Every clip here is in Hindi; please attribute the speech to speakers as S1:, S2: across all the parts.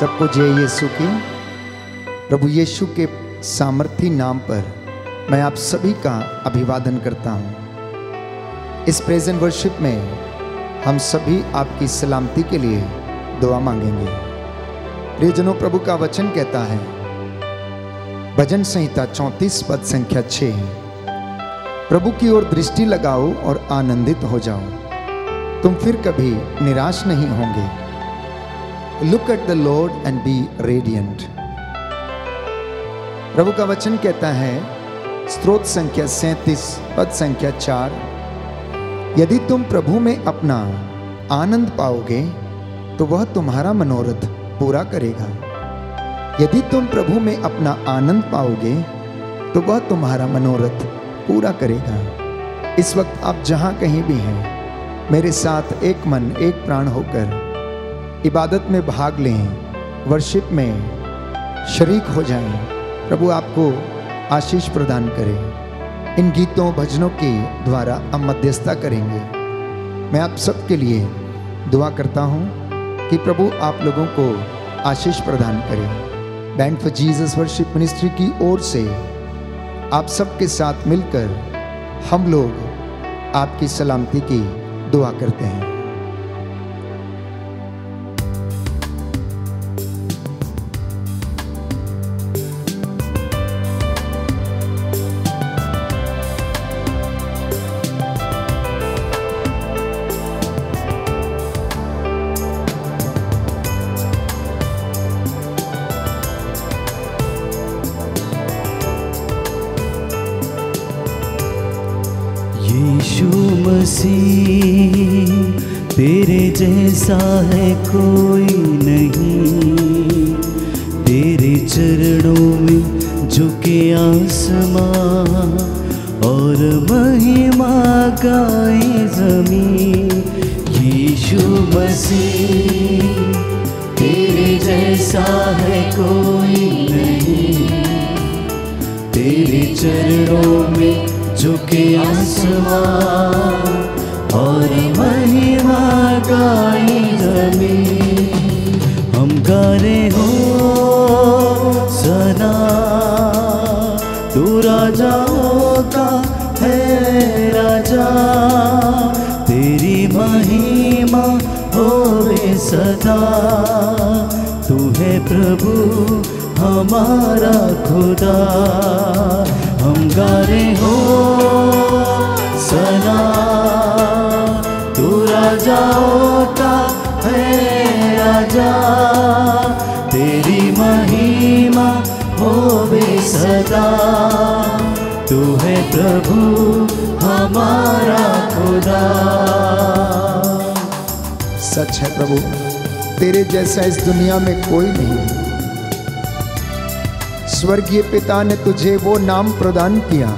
S1: सबको जय यीशु की। प्रभु यीशु के सामर्थी नाम पर मैं आप सभी का अभिवादन करता हूँ। इस प्रेजेंट वर्शिप में हम सभी आपकी सलामती के लिए दुआ मांगेंगे। प्रियजनों, प्रभु का वचन कहता है, भजन संहिता 34 पद संख्या 6, प्रभु की ओर दृष्टि लगाओ और आनंदित हो जाओ, तुम फिर कभी निराश नहीं होंगे। Look at the Lord and be radiant. प्रभु का वचन कहता है, स्तोत्र संख्या 37 पद संख्या 4, यदि तुम प्रभु में अपना आनंद पाओगे तो वह तुम्हारा मनोरथ पूरा करेगा। यदि तुम प्रभु में अपना आनंद पाओगे तो वह तुम्हारा मनोरथ पूरा करेगा। इस वक्त आप जहां कहीं भी हैं, मेरे साथ एक मन एक प्राण होकर इबादत में भाग लें, वर्शिप में शरीक हो जाएं। प्रभु आपको आशीष प्रदान करे। इन गीतों भजनों के द्वारा हम मध्यस्थता करेंगे। मैं आप सबके लिए दुआ करता हूं कि प्रभु आप लोगों को आशीष प्रदान करे। Band for Jesus worship ministry की ओर से आप सबके साथ मिलकर हम लोग आपकी सलामती की दुआ करते हैं।
S2: यीशु मसीह तेरे जैसा है कोई नहीं, तेरे चरणों में झुके आसमां और महिमा गाए ज़मीन। यीशु मसीह तेरे जैसा है कोई नहीं, तेरे चरणों में झुके आसमां और महिमा गाए ज़मीन। हम गा रहे हो सना, तू राजाओं का है राजा, तेरी महिमा होवे सदा। तू है प्रभु हमारा खुदा। हम गा रहे हो सना, तू राजाओं का है राजा, तेरी महिमा होवे सदा। तू है प्रभु हमारा खुदा।
S1: सच है प्रभु, तेरे जैसा इस दुनिया में कोई नहीं। स्वर्गीय पिता ने तुझे वो नाम प्रदान किया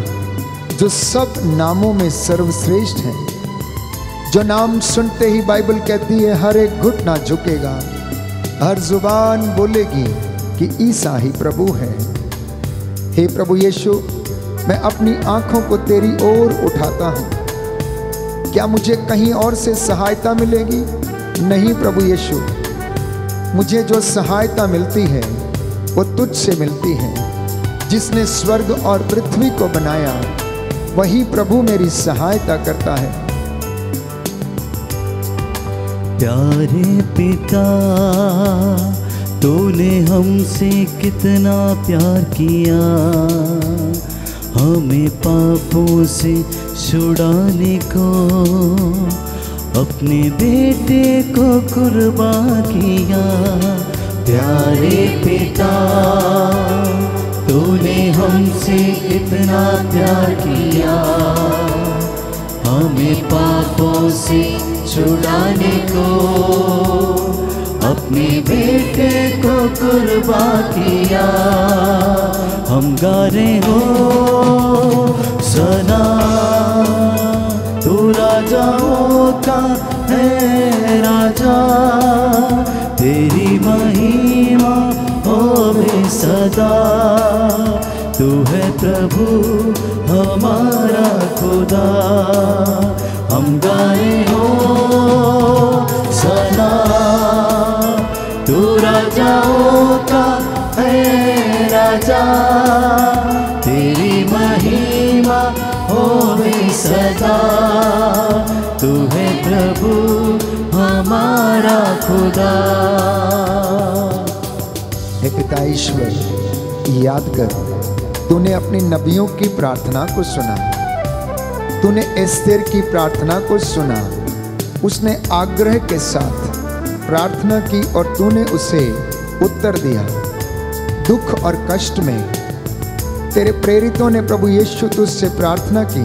S1: जो सब नामों में सर्वश्रेष्ठ है, जो नाम सुनते ही बाइबल कहती है हर एक घुटना झुकेगा, हर जुबान बोलेगी कि ईसा ही प्रभु है। हे प्रभु यीशु, मैं अपनी आंखों को तेरी ओर उठाता हूँ। क्या मुझे कहीं और से सहायता मिलेगी? नहीं प्रभु यीशु, मुझे जो सहायता मिलती है वो तुझ से मिलती है। जिसने स्वर्ग और पृथ्वी को बनाया वही प्रभु मेरी सहायता करता है।
S2: प्यारे पिता, तूने हमसे कितना प्यार किया, हमें पापों से छुड़ाने को अपने बेटे को कुर्बान किया। प्यारे पिता, तूने हमसे कितना प्यार किया, हमें पापों से छुड़ाने को अपने बेटे को कुर्बान किया। हम गा रहे हो सना, तू राजाओं का है राजा, तेरी महिमा होवे सदा। तू है प्रभु हमारा खुदा। हम गाए हो सना, तू राजाओं राजा, तेरी महिमा होवे सदा। तू है प्रभु हमारा खुदा।
S1: हे पिता ईश्वर, याद कर, तूने अपने नबियों की प्रार्थना को सुना, तूने एस्तेर की प्रार्थना को सुना। उसने आग्रह के साथ प्रार्थना की और तूने उसे उत्तर दिया। दुख और कष्ट में तेरे प्रेरितों ने प्रभु यीशु तुझसे प्रार्थना की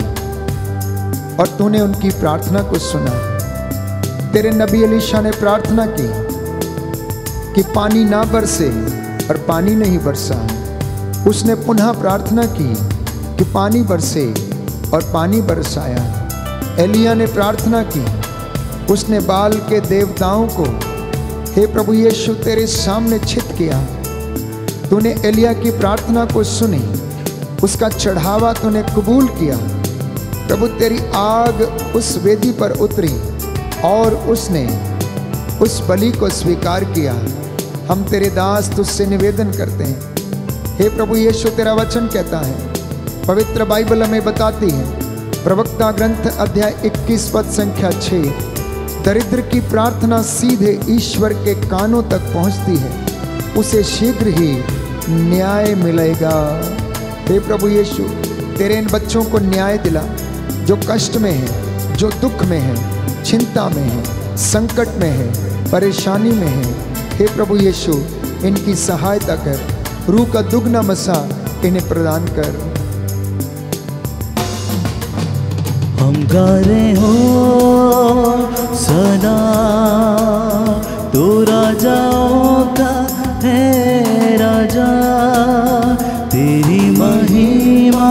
S1: और तूने उनकी प्रार्थना को सुना। तेरे नबी एलीशा ने प्रार्थना की कि पानी ना बरसे और पानी नहीं बरसा। उसने पुनः प्रार्थना की कि पानी बरसे और पानी बरसाया। एलिया ने प्रार्थना की, उसने बाल के देवताओं को हे प्रभु यीशु तेरे सामने छित किया। तूने एलिया की प्रार्थना को सुनी, उसका चढ़ावा तूने कबूल किया। प्रभु तेरी आग उस वेदी पर उतरी और उसने उस बलि को स्वीकार किया। हम तेरे दास तुझसे निवेदन करते हैं, हे प्रभु यीशु, तेरा वचन कहता है, पवित्र बाइबल हमें बताती है, प्रवक्ता ग्रंथ अध्याय 21 पद संख्या 6, दरिद्र की प्रार्थना सीधे ईश्वर के कानों तक पहुंचती है, उसे शीघ्र ही न्याय मिलेगा। हे प्रभु यीशु, तेरे इन बच्चों को न्याय दिला जो कष्ट में है, जो दुख में है, चिंता में है, संकट में है, परेशानी में है। हे प्रभु यीशु, इनकी सहायता कर, रूह का दुगना मसा इन्हें प्रदान कर।
S2: हम गा रहे हो सदा, तू राजाओं का है राजा, तेरी महिमा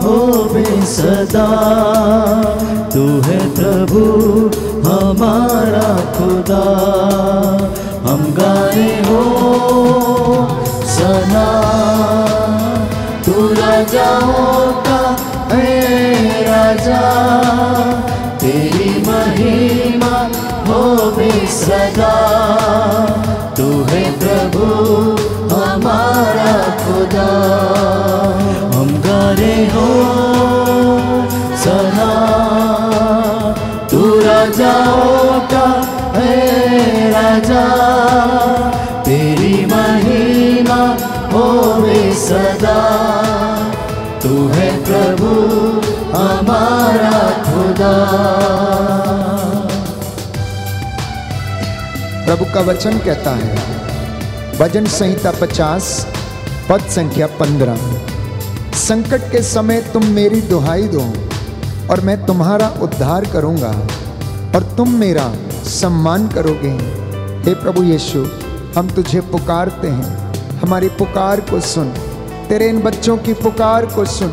S2: होवे सदा। तू है प्रभु हमारा खुदा। हम गा रहे हो सदा, तू राजाओं का है राजा, तेरी महिमा होवे सदा। तू है प्रभु हमारा खुदा। हम गा रहे हो सदा, तू राजाओं का है राजा, तेरी महिमा होवे सदा। तू है प्रभु हमारा खुदा।
S1: प्रभु का वचन कहता है, भजन संहिता 50 पद संख्या 15, संकट के समय तुम मेरी दुहाई दो और मैं तुम्हारा उद्धार करूंगा और तुम मेरा सम्मान करोगे। हे प्रभु यीशु, हम तुझे पुकारते हैं, हमारी पुकार को सुन, तेरे इन बच्चों की पुकार को सुन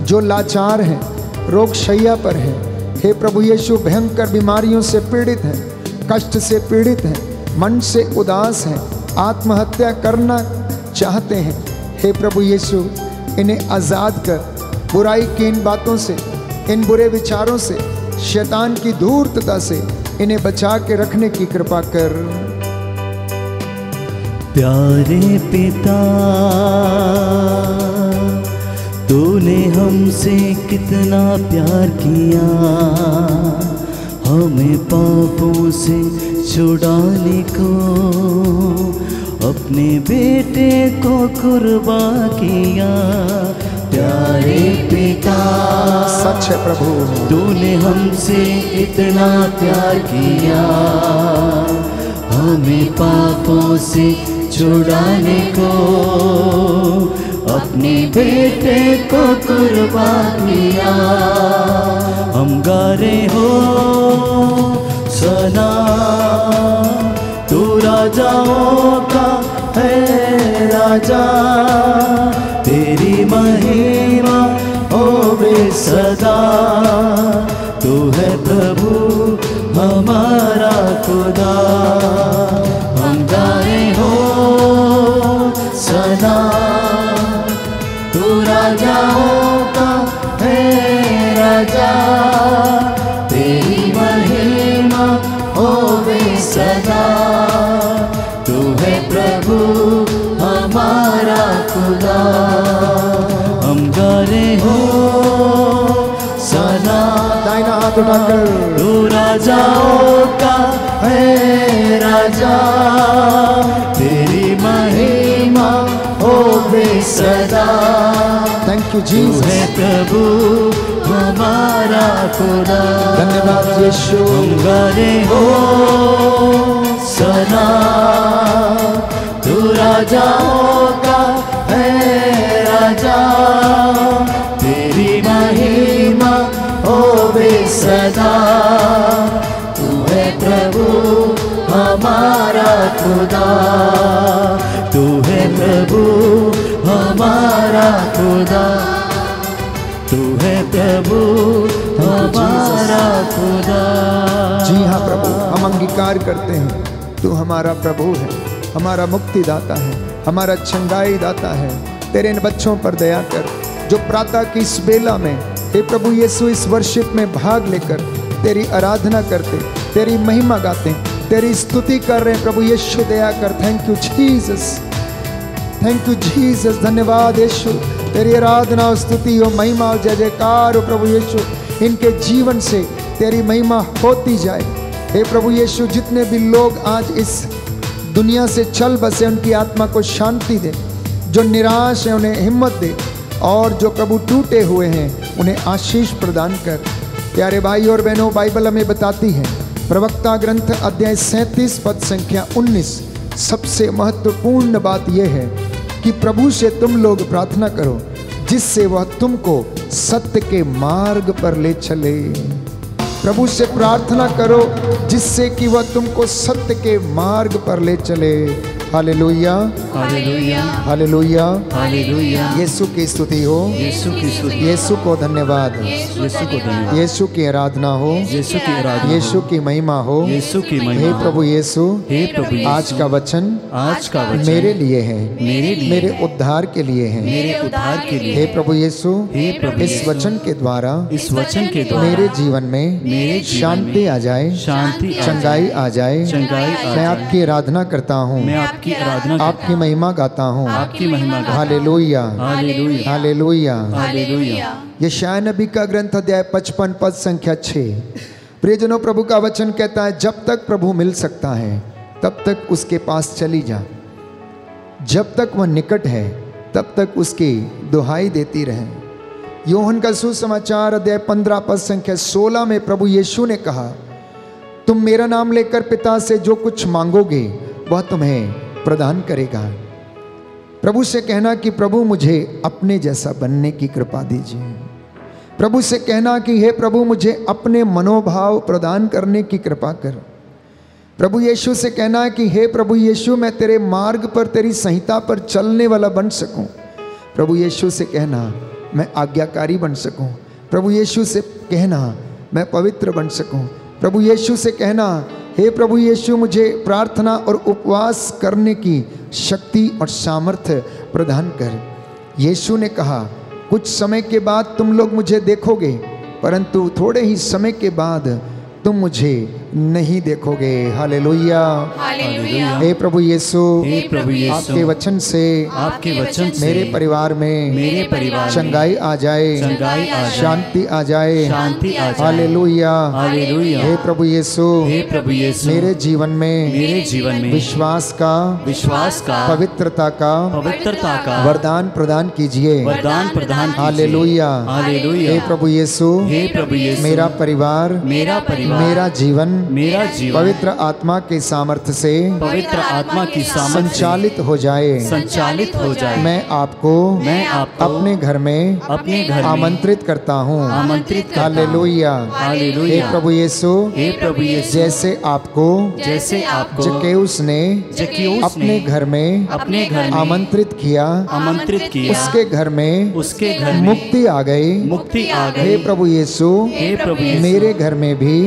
S1: जो लाचार हैं, रोग शैया पर हैं। हे प्रभु यीशु, भयंकर बीमारियों से पीड़ित हैं, कष्ट से पीड़ित हैं, मन से उदास हैं, आत्महत्या करना चाहते हैं। हे प्रभु यीशु, इन्हें आज़ाद कर, बुराई की इन बातों से, इन बुरे विचारों से, शैतान की धूर्तता से इन्हें बचा के रखने की कृपा कर।
S2: प्यारे पिता, तूने हमसे कितना प्यार किया, हमें पापों से छुड़ाने को अपने बेटे को कुर्बान किया। प्यारे पिता,
S1: सच है प्रभु,
S2: तूने हमसे इतना प्यार किया, हमें पापों से छुड़ाने को अपने बेटे को कुर्बान किया। हम गा रहे हो सना, तू राजाओं का है राजा, तेरी महिमा होवे सदा। तू है प्रभु हमारा खुदा। हम गाए हो सदा, तू राजाओं का है राजा, तेरी महिमा होवे सदा। तू है प्रभु हमारा खुदा।
S1: हाथ उठाकर।
S2: तू राजाओं का है राजा, तेरी महिमा हो सदा।
S1: थैंक यू
S2: तू
S1: जीसस।
S2: है प्रभु हमारा खुदा।
S1: धन्यवाद यीशु।
S2: हम गाने हो सना, तू राजाओं का है राजा, तेरी महिमा होवे सदा। तू है प्रभु हमारा खुदा, तू है प्रभु हमारा खुदा, तू है प्रभु हमारा खुदा।
S1: जी हाँ प्रभु, हम अंगीकार करते हैं तू हमारा प्रभु है, हमारा मुक्तिदाता है, हमारा छंगाई दाता है। तेरे इन बच्चों पर दया कर जो प्रातः की इस बेला में हे प्रभु यीशु इस वर्शिप में भाग लेकर तेरी आराधना करते, तेरी महिमा गाते, तेरी स्तुति कर रहे हैं। प्रभु यीशु दया कर। Thank you Jesus, thank you Jesus. धन्यवाद यीशु। तेरी आराधना और स्तुति हो, महिमा और जय जयकार हो प्रभु यीशु। इनके जीवन से तेरी महिमा होती जाए। हे प्रभु यीशु, जितने भी लोग आज इस दुनिया से चल बसे उनकी आत्मा को शांति दे, जो निराश है उन्हें हिम्मत दे, और जो प्रभु टूटे हुए हैं उन्हें आशीष प्रदान कर। प्यारे भाई और बहनों, बाइबल हमें बताती है, प्रवक्ता ग्रंथ अध्याय 37 पद संख्या 19, सबसे महत्वपूर्ण बात यह है कि प्रभु से तुम लोग प्रार्थना करो जिससे वह तुमको सत्य के मार्ग पर ले चले। प्रभु से प्रार्थना करो जिससे कि वह तुमको सत्य के मार्ग पर ले चले। Hallelujah,
S2: hallelujah,
S1: hallelujah,
S2: hallelujah.
S1: Yeshu की स्तुति हो,
S2: यीशु की स्तुति,
S1: यीशु को धन्यवाद,
S2: यीशु को धन्यवाद,
S1: यीशु की आराधना हो,
S2: यीशु की आराधना,
S1: यीशु की महिमा हो,
S2: यीशु की महिमा।
S1: हे प्रभु यीशु,
S2: हे प्रभु यीशु,
S1: आज का वचन मेरे लिए है, मेरे उद्धार के लिए है,
S2: मेरे उद्धार के लिए।
S1: हे प्रभु यीशु,
S2: हे प्रभु
S1: इस
S2: यीशु,
S1: वचन के द्वारा
S2: इस वचन के द्वारा
S1: मेरे जीवन में शांति आ जाए,
S2: शांति,
S1: चंगाई आ जाए।
S2: चंगाई आ
S1: मैं
S2: जाए।
S1: आपकी आराधना करता हूँ,
S2: मैं आपकी आराधना,
S1: आपकी महिमा गाता हूँ।
S2: आपकी महिमा।
S1: Hallelujah,
S2: hallelujah,
S1: hallelujah.
S2: हालेलुया।
S1: यशायाह नबी का ग्रंथ अध्याय 55 पद संख्या 6। प्रियजनों, प्रभु का वचन कहता है, जब तक प्रभु मिल सकता है तब तक उसके पास चली जा, जब तक वह निकट है तब तक उसकी दुहाई देती रहे। यूहन्ना का सुसमाचार अध्याय 15 पद संख्या 16 में प्रभु यीशु ने कहा, तुम मेरा नाम लेकर पिता से जो कुछ मांगोगे वह तुम्हें प्रदान करेगा। प्रभु से कहना कि प्रभु मुझे अपने जैसा बनने की कृपा दीजिए। प्रभु से कहना कि हे प्रभु मुझे अपने मनोभाव प्रदान करने की कृपा कर। प्रभु यीशु से कहना कि हे प्रभु यीशु मैं तेरे मार्ग पर, तेरी संहिता पर चलने वाला बन सकूं। प्रभु यीशु से कहना मैं आज्ञाकारी बन सकूं। प्रभु यीशु से कहना मैं पवित्र बन सकूं। प्रभु यीशु से कहना हे प्रभु यीशु मुझे प्रार्थना और उपवास करने की शक्ति और सामर्थ्य प्रदान कर। यीशु ने कहा, कुछ समय के बाद तुम लोग मुझे देखोगे, परंतु थोड़े ही समय के बाद तुम मुझे नहीं देखोगे। Hallelujah,
S2: hallelujah.
S1: हे प्रभु यीशु,
S2: हे प्रभु यीशु,
S1: आपके वचन से,
S2: आपके वचन से
S1: मेरे परिवार में,
S2: मेरे परिवार में
S1: चंगाई आ जाए,
S2: चंगाई आ जाए,
S1: शांति आ जाए,
S2: शांति आ जाए।
S1: Hallelujah,
S2: hallelujah.
S1: हे प्रभु यीशु,
S2: हे प्रभु यीशु,
S1: मेरे जीवन में,
S2: मेरे जीवन में
S1: विश्वास का, पवित्रता का, वरदान प्रदान कीजिए।
S2: वरदान प्रदान कीजिए।
S1: Hallelujah,
S2: hallelujah.
S1: हे प्रभु यीशु,
S2: हे प्रभु यीशु,
S1: मेरा परिवार, मेरा जीवन पवित्र आत्मा के सामर्थ्य से संचालित हो जाए। मैं आपको अपने घर में आमंत्रित करता हूँ। हालेलुया, हे प्रभु यीशु, जैसे आपको जक्केउस ने अपने घर में आमंत्रित किया, उसके घर में मुक्ति आ गई। हे प्रभु यीशु, मेरे घर में भी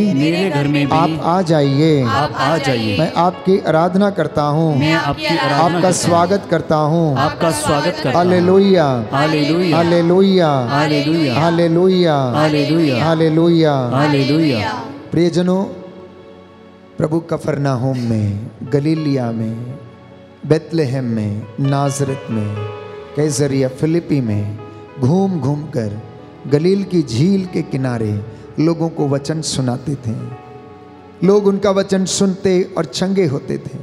S1: आप आ जाइए। मैं आपकी आराधना करता हूँ, आपका स्वागत करता हूँ। Hallelujah, hallelujah, hallelujah, hallelujah, hallelujah, hallelujah. प्रियजनों, प्रभु कफरनाहोम में, गलीलिया में, बेतलेहम में, नाजरत में, कैसरिया फिलिपी में घूम घूम कर गलील की झील के किनारे लोगों को वचन सुनाते थे। लोग उनका वचन सुनते और चंगे होते थे।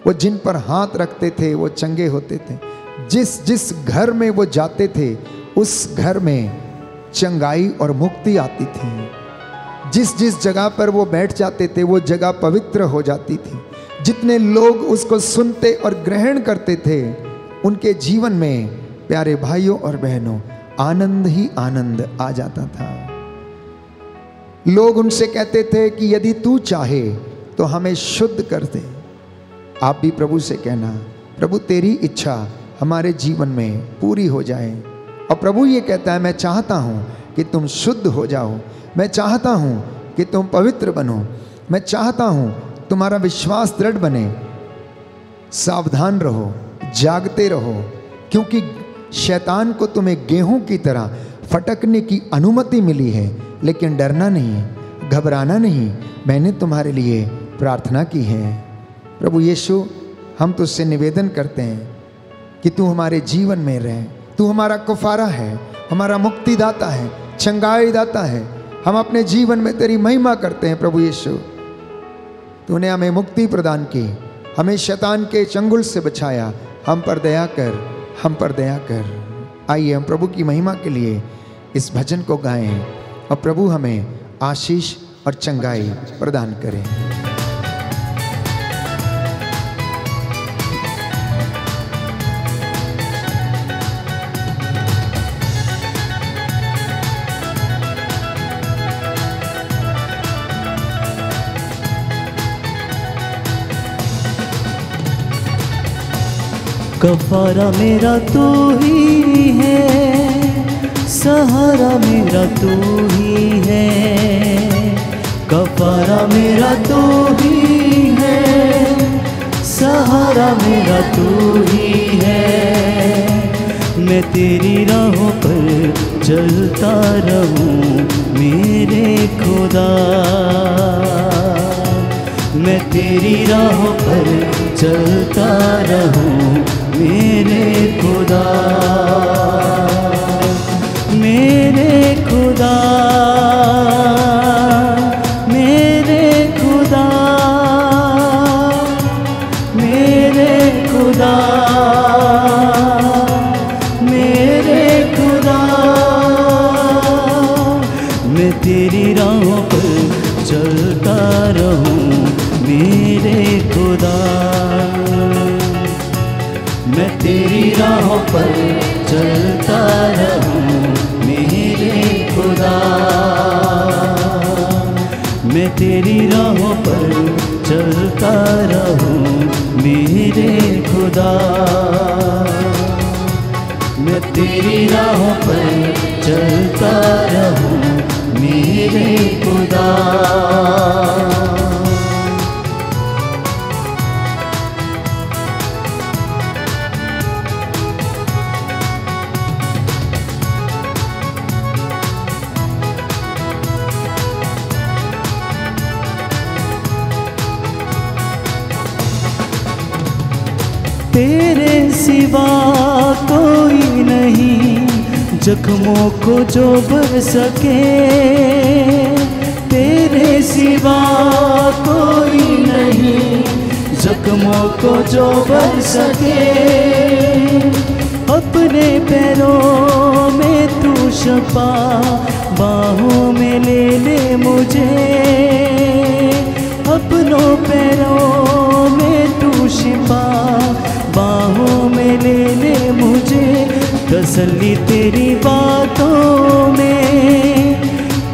S1: वो जिन पर हाथ रखते थे वो चंगे होते थे। जिस जिस घर में वो जाते थे उस घर में चंगाई और मुक्ति आती थी। जिस जिस जगह पर वो बैठ जाते थे वो जगह पवित्र हो जाती थी। जितने लोग उसको सुनते और ग्रहण करते थे उनके जीवन में, प्यारे भाइयों और बहनों, आनंद ही आनंद आ जाता था। लोग उनसे कहते थे कि यदि तू चाहे तो हमें शुद्ध कर दे। आप भी प्रभु से कहना, प्रभु तेरी इच्छा हमारे जीवन में पूरी हो जाए। और प्रभु ये कहता है, मैं चाहता हूँ कि तुम शुद्ध हो जाओ, मैं चाहता हूँ कि तुम पवित्र बनो, मैं चाहता हूँ तुम्हारा विश्वास दृढ़ बने। सावधान रहो, जागते रहो, क्योंकि शैतान को तुम्हें गेहूं की तरह फटकने की अनुमति मिली है। लेकिन डरना नहीं, घबराना नहीं, मैंने तुम्हारे लिए प्रार्थना की है। प्रभु यीशु, हम तुझसे निवेदन करते हैं कि तू हमारे जीवन में रहे। तू हमारा कुफारा है, हमारा मुक्तिदाता है, चंगाई दाता है। हम अपने जीवन में तेरी महिमा करते हैं। प्रभु यीशु, तूने हमें मुक्ति प्रदान की, हमें शैतान के चंगुल से बचाया। हम पर दया कर, हम पर दया कर। आइए हम प्रभु की महिमा के लिए इस भजन को गाएं और प्रभु हमें आशीष और चंगाई प्रदान करें।
S2: कफारा मेरा तू ही है, सहारा मेरा तू ही है। कफारा मेरा तू ही है, सहारा मेरा तू ही है। मैं तेरी राहों पर चलता रहूं मेरे खुदा, मैं तेरी राहों पर चलता रहूं मेरे खुदा, मेरे खुदा, मेरे खुदा, मेरे खुदा, मेरे खुदा। मैं तेरी राहों पर चलता रहूं मेरे खुदा, मैं तेरी राहों पर चलता रहूं मेरे खुदा, मैं तेरी राहों पर चलता रहूं मेरे खुदा, मैं तेरी राहों पर चलता रहूं मेरे खुदा। तेरे सिवा कोई नहीं जख्मों को जो भर सके, तेरे सिवा कोई नहीं जख्मों को जो भर सके। अपने पैरों में तू शफा, बाहों में ले ले मुझे, अपनों पैरों में तू शिफा, बाहों में ले ले मुझे। तसल्ली तेरी बातों में,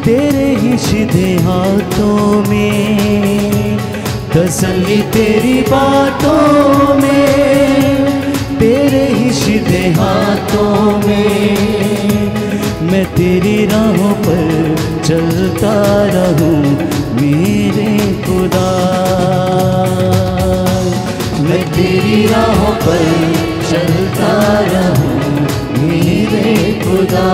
S2: तेरे ही सीधे हाथों में, तसल्ली तेरी बातों में, तेरे ही सीधे हाथों में। मैं तेरी राहों पर चलता रहूं मेरे खुदा, मैं तेरी राहों पर चलता रहूं मेरे खुदा,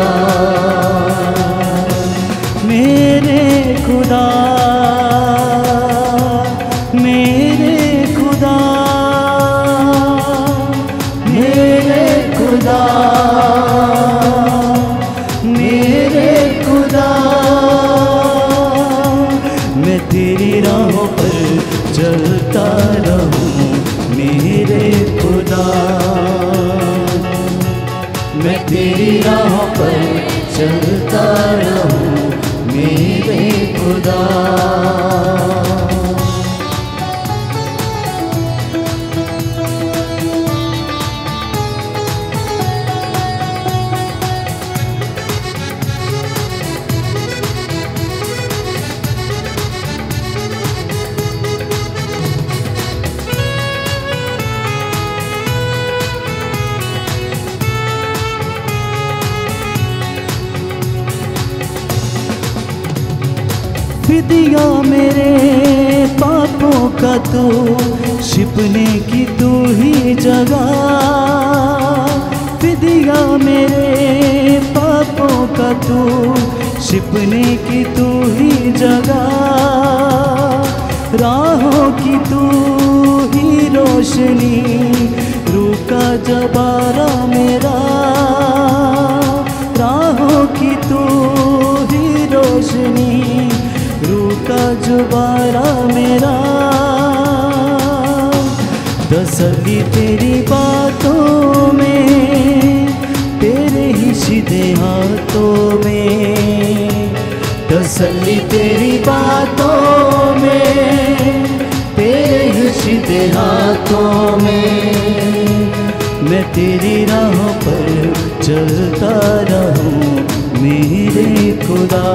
S2: मेरे खुदा, मेरे खुदा, मेरे खुदा, मेरे तेरी राहों पर चलता रहूं मेरे खुदा। मैं तेरी राहों पर चलता रहूं मेरे खुदा। फिदिया मेरे पापों का तू, छिपने की तू ही जगह। फिदिया मेरे पापों का तू, छिपने की तू ही जगह। राहों की तू ही रोशनी, रूह का जबारा मेरा। राहों की तू ही रोशनी, रूह का जुबारा मेरा। तसल्ली तेरी बातों में, तेरे ही सीधे हाथों में। तसल्ली तेरी बातों में, तेरे ही सीधे हाथों में। मैं तेरी राहों पर चलता रहूं मेरे खुदा।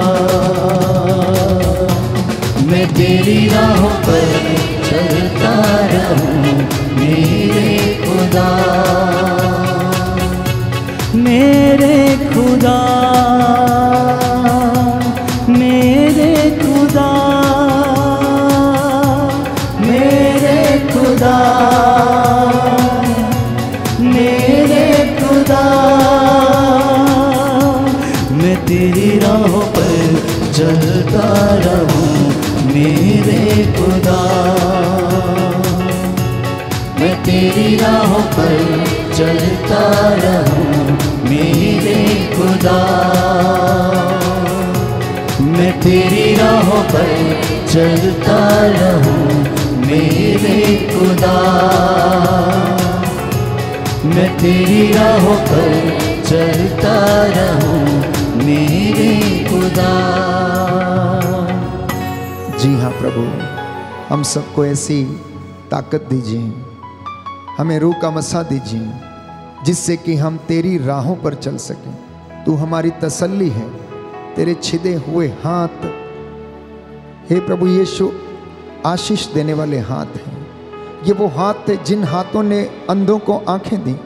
S2: मैं तेरी राहों पर चलता रहूं मेरे खुदा। मेरे खुदा, मेरे खुदा, मेरे खुदा, मेरे खुदा। मैं तेरी राहों पर चलता रहूं मेरे खुदा। मैं तेरी राहों पर चलता रहूं मेरे खुदा। मैं तेरी राहों पर चलता रहूं मेरे खुदा। मैं तेरी राहों पर चलता रहूं मेरे खुदा।
S1: जी हाँ प्रभु, हम सबको ऐसी ताकत दीजिए, हमें रूह का मसा दीजिए, जिससे कि हम तेरी राहों पर चल सकें। तू हमारी तसल्ली है, तेरे छिदे हुए हाथ, हे प्रभु यीशु, आशीष देने वाले हाथ हैं। ये वो हाथ थे जिन हाथों ने अंधों को आंखें दी।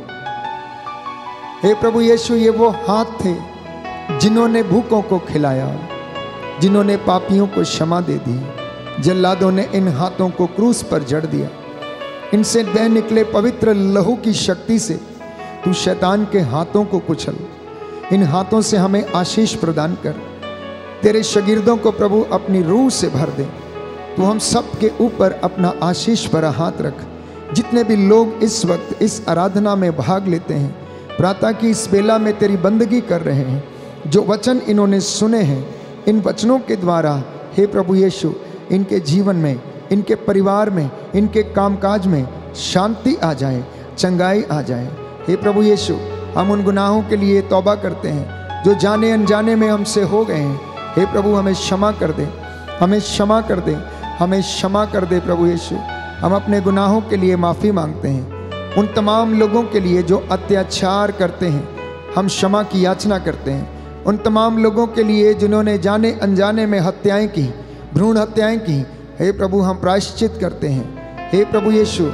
S1: हे प्रभु यीशु, ये वो हाथ थे जिन्होंने भूखों को खिलाया, जिन्होंने पापियों को क्षमा दे दी। जल्लादों ने इन हाथों को क्रूस पर जड़ दिया। इनसे बह निकले पवित्र लहू की शक्ति से तू शैतान के हाथों को कुचल। इन हाथों से हमें आशीष प्रदान कर। तेरे शागिर्दों को प्रभु अपनी रूह से भर दे। तू हम सब के ऊपर अपना आशीष भरा हाथ रख। जितने भी लोग इस वक्त इस आराधना में भाग लेते हैं, प्रातः की इस बेला में तेरी बंदगी कर रहे हैं, जो वचन इन्होंने सुने हैं, इन वचनों के द्वारा हे प्रभु यीशु, इनके जीवन में, इनके परिवार में, इनके कामकाज में शांति आ जाए, चंगाई आ जाए। हे प्रभु यीशु, हम उन गुनाहों के लिए तौबा करते हैं जो जाने अनजाने में हमसे हो गए हैं। हे प्रभु, हमें क्षमा कर दे, हमें क्षमा कर दे, हमें क्षमा कर दे प्रभु यीशु। हम अपने गुनाहों के लिए माफ़ी मांगते हैं। उन तमाम लोगों के लिए जो अत्याचार करते हैं, हम क्षमा की याचना करते हैं। उन तमाम लोगों के लिए जिन्होंने जाने अनजाने में हत्याएं की, भ्रूण हत्याएं की, हे प्रभु हम प्रायश्चित करते हैं। हे प्रभु यीशु,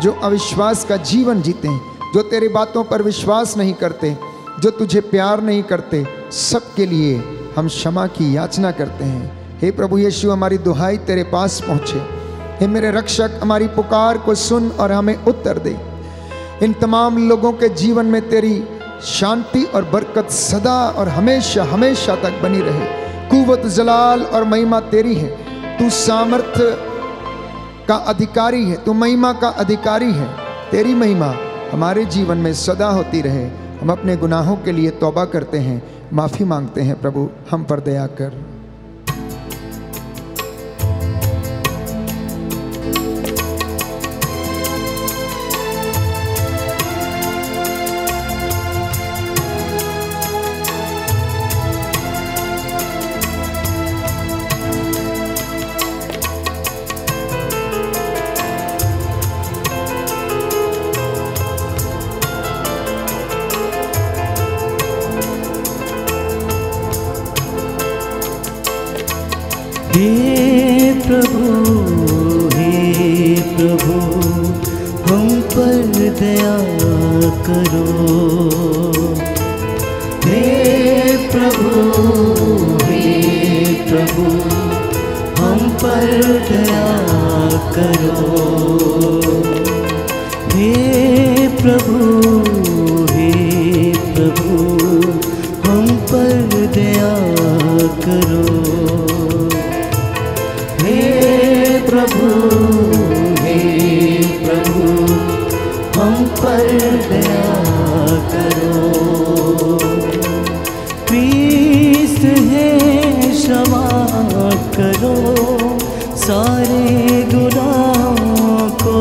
S1: जो अविश्वास का जीवन जीते हैं, जो तेरी बातों पर विश्वास नहीं करते, जो तुझे प्यार नहीं करते, सबके लिए हम क्षमा की याचना करते हैं। हे प्रभु यीशु, हमारी दुहाई तेरे पास पहुँचे। हे मेरे रक्षक, हमारी पुकार को सुन और हमें उत्तर दे। इन तमाम लोगों के जीवन में तेरी शांति और बरकत सदा और हमेशा हमेशा तक बनी रहे। कुव्वत, जलाल और महिमा तेरी है। तू सामर्थ्य का अधिकारी है, तू महिमा का अधिकारी है। तेरी महिमा हमारे जीवन में सदा होती रहे। हम अपने गुनाहों के लिए तौबा करते हैं, माफ़ी मांगते हैं। प्रभु हम पर दया कर।
S2: हे प्रभु हम पर दया करो। हे प्रभु हम पर दया करो। हे प्रभु हम पर दया करो। हे प्रभु हम पर दया करो। क्रिस्त है क्षमा करो सारे गुनाहों को।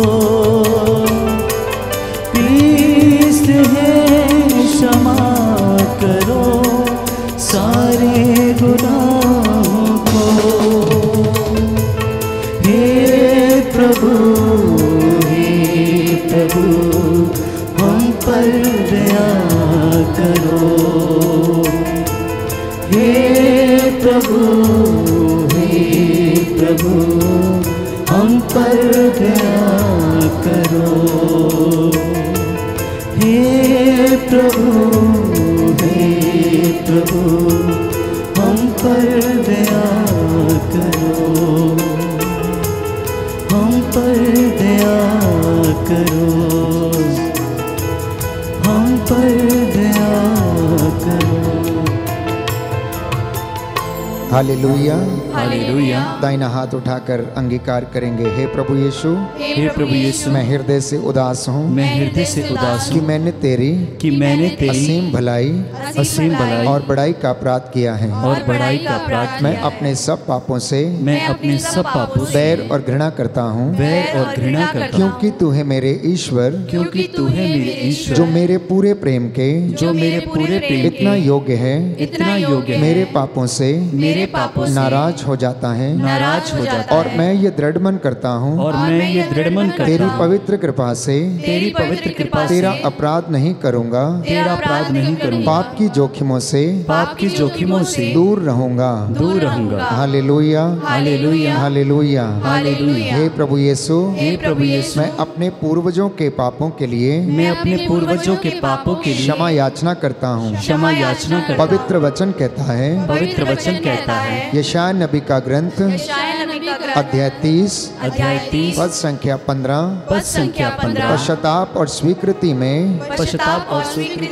S2: क्रिस्त है क्षमा करो सारे गुनाहों को। हे प्रभु हम पर दया करो। हे प्रभु हम पर दया करो। हे प्रभु हम पर दया करो। हम पर दया करो। हम पर दया करो।
S1: Hallelujah
S2: hallelujah.
S1: दाहिना हाथ उठाकर अंगीकार करेंगे। हे प्रभु यीशु, मैं हृदय से उदास हूँ कि मैंने तेरी असीम भलाई और बड़ाई का अपराध किया है। मैं अपने सब पापों से बैर और घृणा करता हूँ, क्योंकि तू है मेरे ईश्वर, जो मेरे पूरे प्रेम के इतना योग्य है, मेरे पापों से नाराज हो जाता है। और मैं ये दृढ़ मन करता हूँ तेरी पवित्र कृपा से तेरा अपराध नहीं करूँगा, पाप की जोखिमों से दूर रहूँगा। Hallelujah hallelujah. हे प्रभु यीशु, मैं अपने पूर्वजों के पापों के लिए क्षमा याचना करता हूँ। पवित्र वचन कहता है यशायाह नबी का ग्रंथ अध्याय 30 पद संख्या 15 पश्चाताप और स्वीकृति में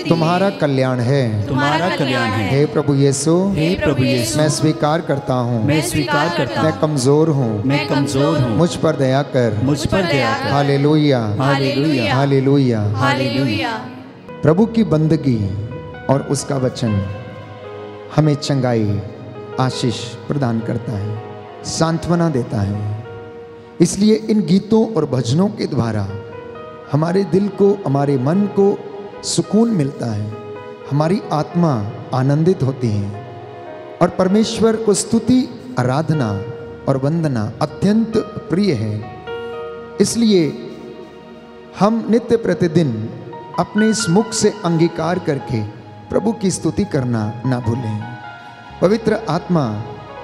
S1: तुम्हारा कल्याण है। हे प्रभु यीशु, मैं स्वीकार करता हूँ मैं कमजोर हूँ, मुझ पर दया कर। Hallelujah hallelujah. प्रभु की बंदगी और उसका वचन हमें चंगाई आशीष प्रदान करता है, सांत्वना देता है। इसलिए इन गीतों और भजनों के द्वारा हमारे दिल को, हमारे मन को सुकून मिलता है, हमारी आत्मा आनंदित होती है और परमेश्वर को स्तुति, आराधना और वंदना अत्यंत प्रिय है। इसलिए हम नित्य प्रतिदिन अपने इस मुख से अंगीकार करके प्रभु की स्तुति करना ना भूलें। पवित्र आत्मा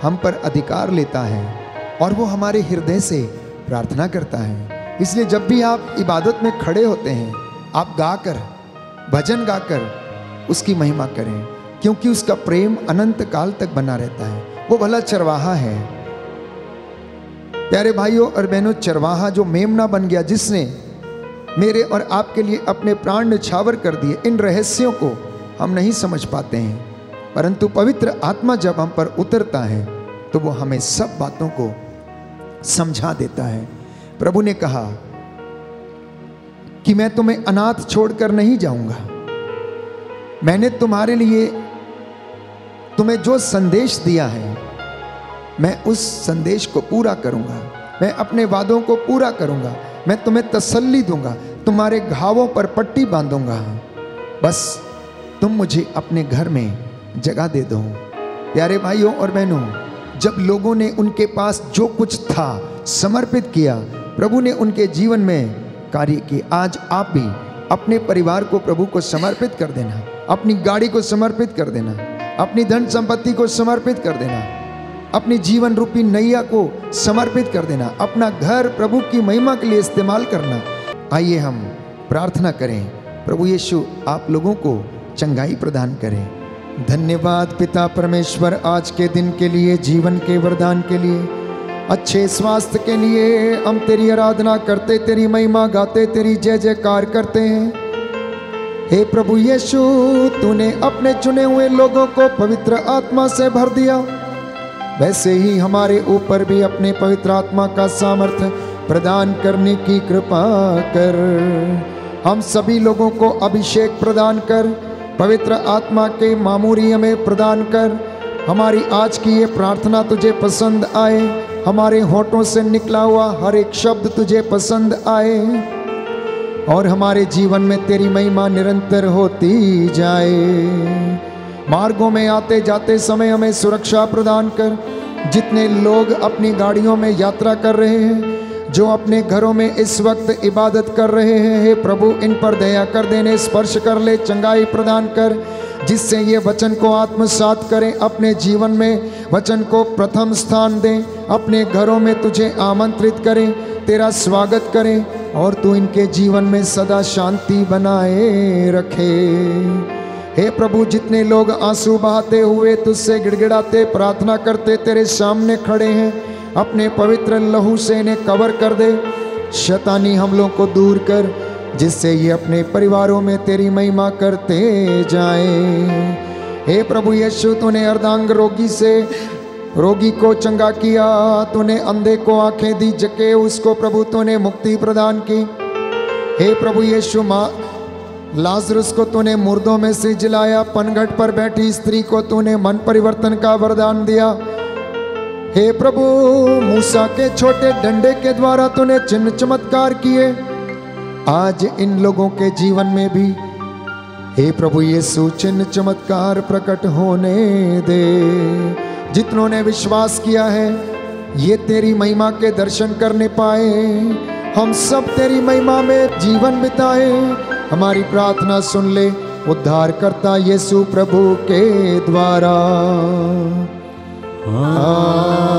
S1: हम पर अधिकार लेता है और वो हमारे हृदय से प्रार्थना करता है। इसलिए जब भी आप इबादत में खड़े होते हैं, आप गाकर, भजन गाकर उसकी महिमा करें, क्योंकि उसका प्रेम अनंत काल तक बना रहता है। वो भला चरवाहा है। प्यारे भाइयों और बहनों, चरवाहा जो मेमना बन गया, जिसने मेरे और आपके लिए अपने प्राण न्यौछावर कर दिए, इन रहस्यों को हम नहीं समझ पाते हैं, परंतु पवित्र आत्मा जब हम पर उतरता है तो वो हमें सब बातों को समझा देता है। प्रभु ने कहा कि मैं तुम्हें अनाथ छोड़कर नहीं जाऊंगा। मैंने तुम्हारे लिए तुम्हें जो संदेश दिया है, मैं उस संदेश को पूरा करूंगा। मैं अपने वादों को पूरा करूंगा। मैं तुम्हें तसल्ली दूंगा, तुम्हारे घावों पर पट्टी बांधूंगा। बस तुम मुझे अपने घर में जगह दे दो। प्यारे भाइयों और बहनों, जब लोगों ने उनके पास जो कुछ था समर्पित किया, प्रभु ने उनके जीवन में कार्य किए। आज आप भी अपने परिवार को प्रभु को समर्पित कर देना, अपनी गाड़ी को समर्पित कर देना, अपनी धन संपत्ति को समर्पित कर देना। अपनी जीवन रूपी नैया को समर्पित कर देना, अपना घर प्रभु की महिमा के लिए इस्तेमाल करना। आइए हम प्रार्थना करें, प्रभु यीशु आप लोगों को चंगाई प्रदान करें। धन्यवाद पिता परमेश्वर, आज के दिन के लिए, जीवन के वरदान के लिए, अच्छे स्वास्थ्य के लिए हम तेरी आराधना करते, तेरी महिमा गाते, तेरी जय जयकार करते हैं। हे प्रभु यीशु, तूने अपने चुने हुए लोगों को पवित्र आत्मा से भर दिया, वैसे ही हमारे ऊपर भी अपने पवित्र आत्मा का सामर्थ्य प्रदान करने की कृपा कर। हम सभी लोगों को अभिषेक प्रदान कर, पवित्र आत्मा के मामूरी हमें प्रदान कर। हमारी आज की ये प्रार्थना तुझे पसंद आए, हमारे होठों से निकला हुआ हर एक शब्द तुझे पसंद आए, और हमारे जीवन में तेरी महिमा निरंतर होती जाए। मार्गों में आते जाते समय हमें सुरक्षा प्रदान कर। जितने लोग अपनी गाड़ियों में यात्रा कर रहे हैं, जो अपने घरों में इस वक्त इबादत कर रहे हैं, हे प्रभु इन पर दया कर देने, स्पर्श कर ले, चंगाई प्रदान कर, जिससे ये वचन को आत्मसात करें, अपने जीवन में वचन को प्रथम स्थान दें, अपने घरों में तुझे आमंत्रित करें, तेरा स्वागत करें, और तू इनके जीवन में सदा शांति बनाए रखे। हे प्रभु, जितने लोग आंसू बहाते हुए तुझसे गिड़गिड़ाते प्रार्थना करते तेरे सामने खड़े हैं, अपने पवित्र लहू से इन्हें कवर कर दे। शैतानी हमलों को दूर कर, जिससे ये अपने परिवारों में तेरी महिमा करते जाएं। हे प्रभु यीशु, तूने अर्धांग रोगी को चंगा किया, तूने अंधे को आंखें दी, जके उसको प्रभु तूने मुक्ति प्रदान की। हे प्रभु यीशु, माँ लाजरुस को तूने मुर्दों में से जिलाया, पनघट पर बैठी स्त्री को तूने मन परिवर्तन का वरदान दिया। हे प्रभु, मूसा के छोटे डंडे के द्वारा तूने चिन्ह चमत्कार किए, आज इन लोगों के जीवन में भी हे प्रभु यीशु चिन्ह चमत्कार प्रकट होने दे। जितनों ने विश्वास किया है ये तेरी महिमा के दर्शन करने पाए, हम सब तेरी महिमा में जीवन बिताए। हमारी प्रार्थना सुन ले उद्धारकर्ता यीशु प्रभु के द्वारा। आमीन।